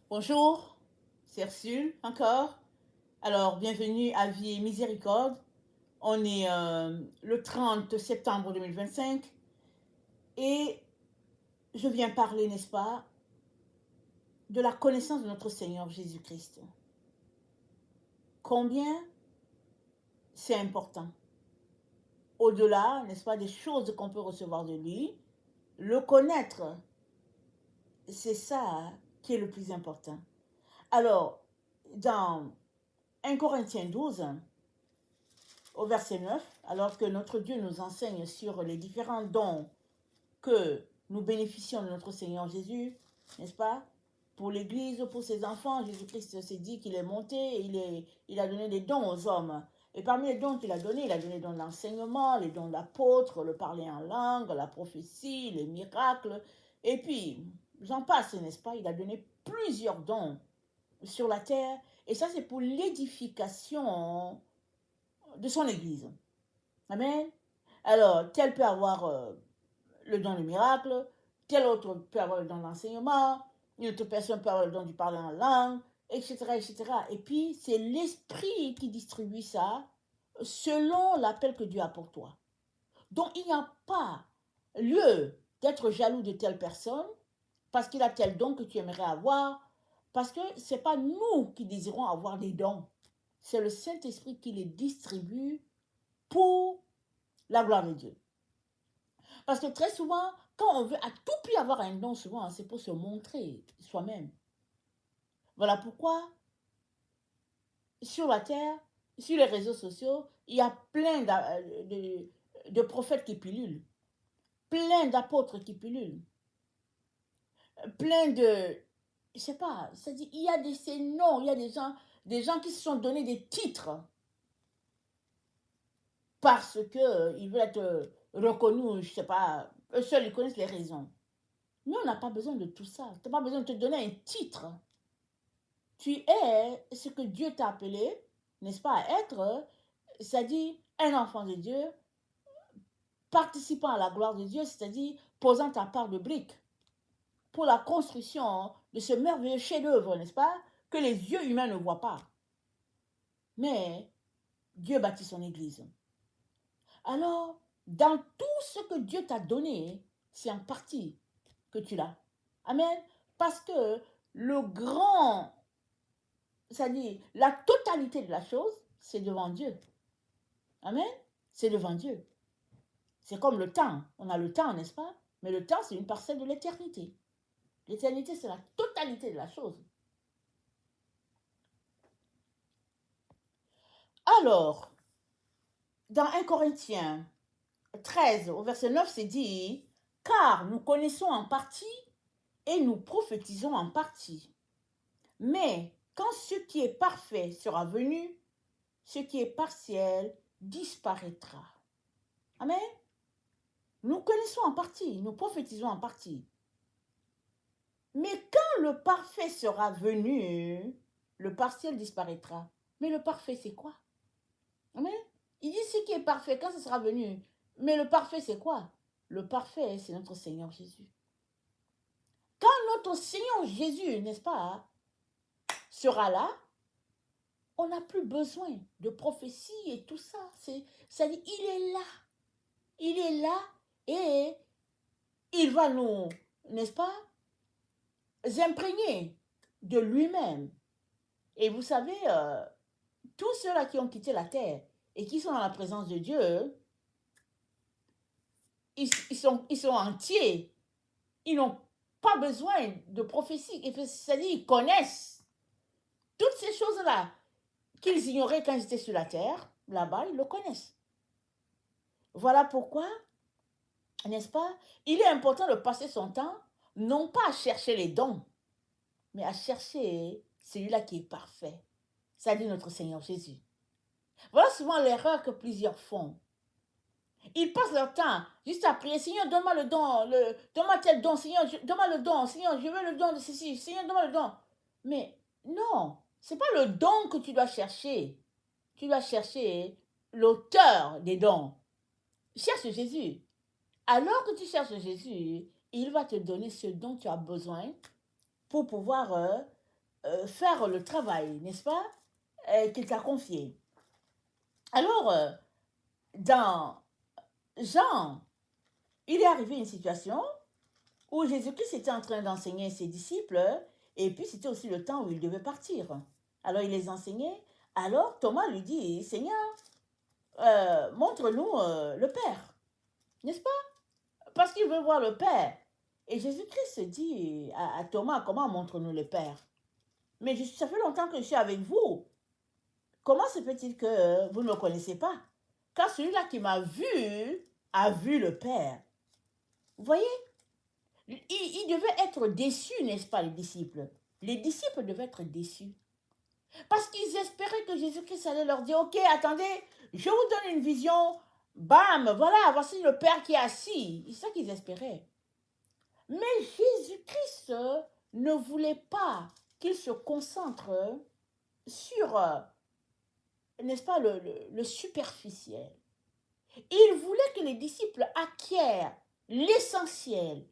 Bonjour, c'est Ursule encore. Alors, bienvenue à Vie et Miséricorde. On est le 30 septembre 2025 et je viens parler, n'est-ce pas, de la connaissance de notre Seigneur Jésus-Christ. Combien c'est important. Au-delà, n'est-ce pas, des choses qu'on peut recevoir de lui, le connaître, c'est ça qui est le plus important. Alors, dans 1 Corinthiens 12, au verset 9, alors que notre Dieu nous enseigne sur les différents dons que nous bénéficions de notre Seigneur Jésus, n'est-ce pas? Pour l'Église, pour ses enfants, Jésus-Christ s'est dit qu'il est monté, il a donné des dons aux hommes. Et parmi les dons qu'il a donné, il a donné les dons de l'enseignement, les dons de l'apôtre, le parler en langue, la prophétie, les miracles. Et puis, j'en passe, n'est-ce pas? Il a donné plusieurs dons sur la terre. Et ça, c'est pour l'édification de son Église. Amen. Alors, tel peut avoir le don du miracle, tel autre peut avoir le don de l'enseignement, une autre personne peut avoir le don du parler en langue, etc., etc. Et puis, c'est l'Esprit qui distribue ça selon l'appel que Dieu a pour toi. Donc, il n'y a pas lieu d'être jaloux de telle personne parce qu'il a tel don que tu aimerais avoir, parce que ce n'est pas nous qui désirons avoir des dons. C'est le Saint-Esprit qui les distribue pour la gloire de Dieu. Parce que très souvent, quand on veut à tout prix avoir un don, souvent, c'est pour se montrer soi-même. Voilà pourquoi, sur la terre, sur les réseaux sociaux, il y a plein de prophètes qui pullulent, plein d'apôtres qui pullulent, plein de... Je sais pas, c'est-à-dire, il y a ces noms, il y a des gens qui se sont donné des titres parce qu'ils veulent être reconnus, je sais pas, eux seuls, ils connaissent les raisons. Mais on n'a pas besoin de tout ça. Tu n'as pas besoin de te donner un titre. Tu es ce que Dieu t'a appelé, n'est-ce pas, à être, c'est-à-dire un enfant de Dieu, participant à la gloire de Dieu, c'est-à-dire posant ta part de brique pour la construction de ce merveilleux chef-d'œuvre, n'est-ce pas, que les yeux humains ne voient pas. Mais Dieu bâtit son Église. Alors, dans tout ce que Dieu t'a donné, c'est en partie que tu l'as. Amen. Parce que le grand, c'est-à-dire la totalité de la chose, c'est devant Dieu. Amen. C'est devant Dieu. C'est comme le temps. On a le temps, n'est-ce pas? Mais le temps, c'est une parcelle de l'éternité. L'éternité, c'est la totalité de la chose. Alors, dans 1 Corinthiens 13, au verset 9, c'est dit, « Car nous connaissons en partie et nous prophétisons en partie. Mais quand ce qui est parfait sera venu, ce qui est partiel disparaîtra. » Amen. Nous connaissons en partie, nous prophétisons en partie. Mais quand le parfait sera venu, le partiel disparaîtra. Mais le parfait, c'est quoi? Amen. Il dit ce qui est parfait quand ce sera venu. Mais le parfait, c'est quoi? Le parfait, c'est notre Seigneur Jésus. Quand notre Seigneur Jésus, n'est-ce pas, sera là, on n'a plus besoin de prophétie et tout ça. C'est-à-dire, il est là. Il est là et il va nous, n'est-ce pas, imprégner de lui-même. Et vous savez, tous ceux-là qui ont quitté la terre et qui sont dans la présence de Dieu, ils sont entiers. Ils n'ont pas besoin de prophétie. C'est-à-dire, ils connaissent toutes ces choses-là qu'ils ignoraient quand ils étaient sur la terre. Là-bas, ils le connaissent. Voilà pourquoi, n'est-ce pas, il est important de passer son temps, non pas à chercher les dons, mais à chercher celui-là qui est parfait. C'est-à-dire notre Seigneur Jésus. Voilà souvent l'erreur que plusieurs font. Ils passent leur temps juste à prier, Seigneur, donne-moi le don, donne-moi tel don, Seigneur, donne-moi le don, Seigneur, je veux le don de ceci, Seigneur, donne-moi le don. Mais non, ce n'est pas le don que tu dois chercher. Tu dois chercher l'auteur des dons. Cherche Jésus. Alors que tu cherches Jésus, il va te donner ce dont tu as besoin pour pouvoir faire le travail, n'est-ce pas, qu'il t'a confié. Alors, dans Jean, il est arrivé une situation où Jésus-Christ était en train d'enseigner ses disciples, et puis c'était aussi le temps où il devait partir. Alors il les enseignait. Alors Thomas lui dit, Seigneur, montre-nous le Père, n'est-ce pas? Parce qu'il veut voir le Père. Et Jésus-Christ dit à Thomas, comment montre-nous le Père? Mais ça fait longtemps que je suis avec vous. Comment se fait-il que vous ne me connaissez pas? Car celui-là qui m'a vu a vu le Père. Vous voyez? Il devait être déçu, n'est-ce pas, les disciples? Les disciples devaient être déçus. Parce qu'ils espéraient que Jésus-Christ allait leur dire, ok, attendez, je vous donne une vision, bam, voilà, voici le Père qui est assis. C'est ça qu'ils espéraient. Mais Jésus-Christ ne voulait pas qu'ils se concentrent sur, n'est-ce pas, le superficiel. Il voulait que les disciples acquièrent l'essentiel.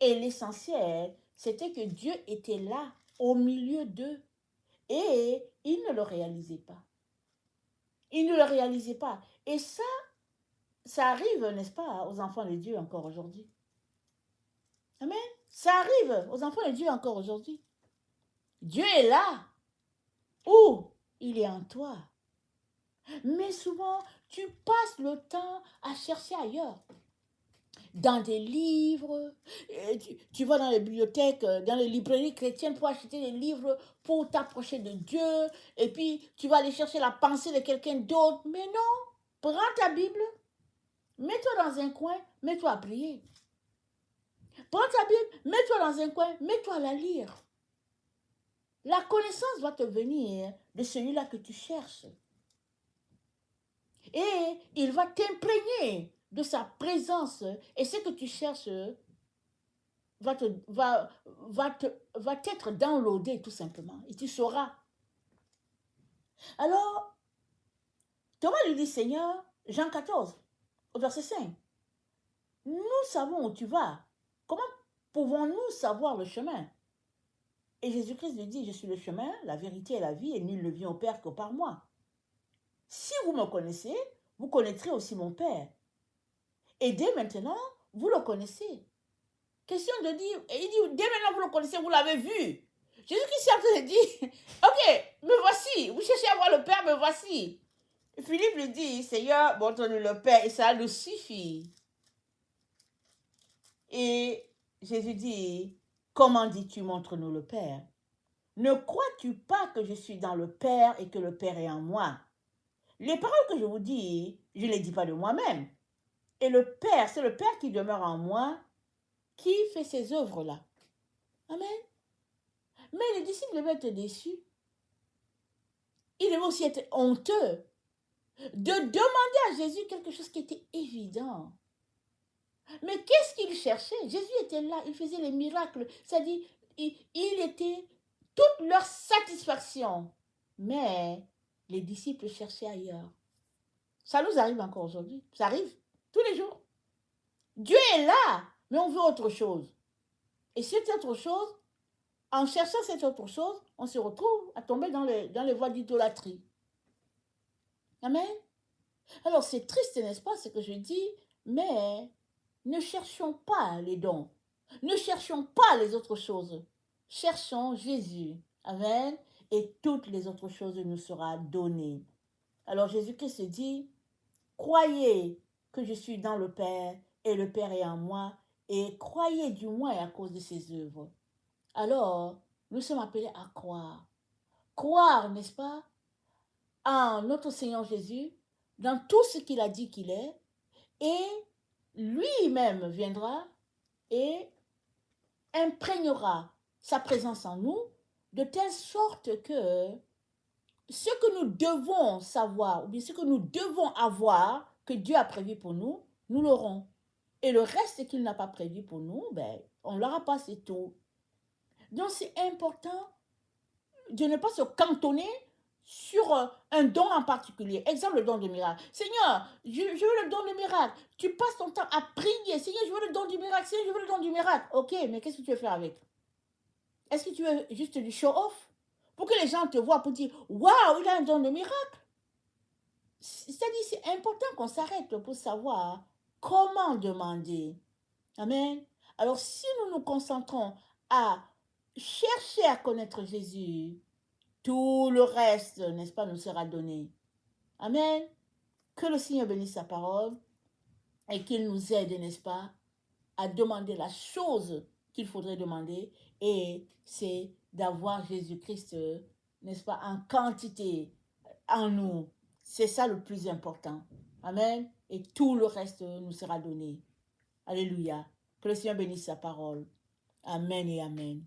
Et l'essentiel, c'était que Dieu était là, au milieu d'eux. Et ils ne le réalisaient pas. Ils ne le réalisaient pas. Et ça arrive, n'est-ce pas, aux enfants de Dieu encore aujourd'hui. Amen. Ça arrive aux enfants de Dieu encore aujourd'hui. Dieu est là. Où? Il est en toi. Mais souvent, tu passes le temps à chercher ailleurs. Dans des livres, tu vas dans les bibliothèques, dans les librairies chrétiennes pour acheter des livres pour t'approcher de Dieu. Et puis, tu vas aller chercher la pensée de quelqu'un d'autre. Mais non, prends ta Bible, mets-toi dans un coin, mets-toi à prier. Prends ta Bible, mets-toi dans un coin, mets-toi à la lire. La connaissance doit te venir de celui-là que tu cherches. Et il va t'imprégner de sa présence. Et ce que tu cherches va t'être downloadé tout simplement. Et tu sauras. Alors, Thomas lui dit, Seigneur, Jean 14, au verset 5, nous savons où tu vas. Comment pouvons-nous savoir le chemin? Et Jésus-Christ lui dit, je suis le chemin, la vérité et la vie, et nul ne vient au Père que par moi. Si vous me connaissez, vous connaîtrez aussi mon Père. Et dès maintenant, vous le connaissez. Question de dire, et il dit, dès maintenant vous le connaissez, vous l'avez vu. Jésus-Christ est en train de dire, ok, me voici, vous cherchez à voir le Père, me voici. Philippe lui dit, Seigneur, montre-nous le Père, et ça nous suffit. Et Jésus dit, comment dis-tu, montre-nous le Père? Ne crois-tu pas que je suis dans le Père et que le Père est en moi? Les paroles que je vous dis, je ne les dis pas de moi-même. Et le Père, c'est le Père qui demeure en moi, qui fait ces œuvres-là. Amen. Mais les disciples devaient être déçus. Ils devaient aussi être honteux de demander à Jésus quelque chose qui était évident. Mais qu'est-ce qu'ils cherchaient? Jésus était là, il faisait les miracles. C'est-à-dire, il était toute leur satisfaction. Mais les disciples cherchaient ailleurs. Ça nous arrive encore aujourd'hui. Ça arrive tous les jours. Dieu est là, mais on veut autre chose. Et cette autre chose, en cherchant cette autre chose, on se retrouve à tomber dans les voies d'idolâtrie. Amen. Alors c'est triste, n'est-ce pas, ce que je dis, mais ne cherchons pas les dons. Ne cherchons pas les autres choses. Cherchons Jésus. Amen. Et toutes les autres choses nous seront données. Alors Jésus-Christ dit, croyez que je suis dans le Père et le Père est en moi, et croyez du moins à cause de ses œuvres. Alors, nous sommes appelés à croire. Croire, n'est-ce pas, en notre Seigneur Jésus, dans tout ce qu'il a dit qu'il est, et lui-même viendra et imprégnera sa présence en nous, de telle sorte que ce que nous devons savoir, ou bien ce que nous devons avoir, que Dieu a prévu pour nous, nous l'aurons. Et le reste qu'il n'a pas prévu pour nous, ben, on ne l'aura pas, c'est tout. Donc c'est important de ne pas se cantonner sur un don en particulier. Exemple, le don du miracle. Seigneur, je veux le don du miracle. Tu passes ton temps à prier. Seigneur, je veux le don du miracle. Seigneur, je veux le don du miracle. Ok, mais qu'est-ce que tu veux faire avec? Est-ce que tu veux juste du show-off? Pour que les gens te voient, pour dire, waouh, il a un don de miracle. C'est-à-dire, c'est important qu'on s'arrête pour savoir comment demander. Amen. Alors, si nous nous concentrons à chercher à connaître Jésus, tout le reste, n'est-ce pas, nous sera donné. Amen. Que le Seigneur bénisse sa parole et qu'il nous aide, n'est-ce pas, à demander la chose qu'il faudrait demander, et c'est d'avoir Jésus-Christ, n'est-ce pas, en quantité en nous. C'est ça le plus important. Amen. Et tout le reste nous sera donné. Alléluia. Que le Seigneur bénisse sa parole. Amen et amen.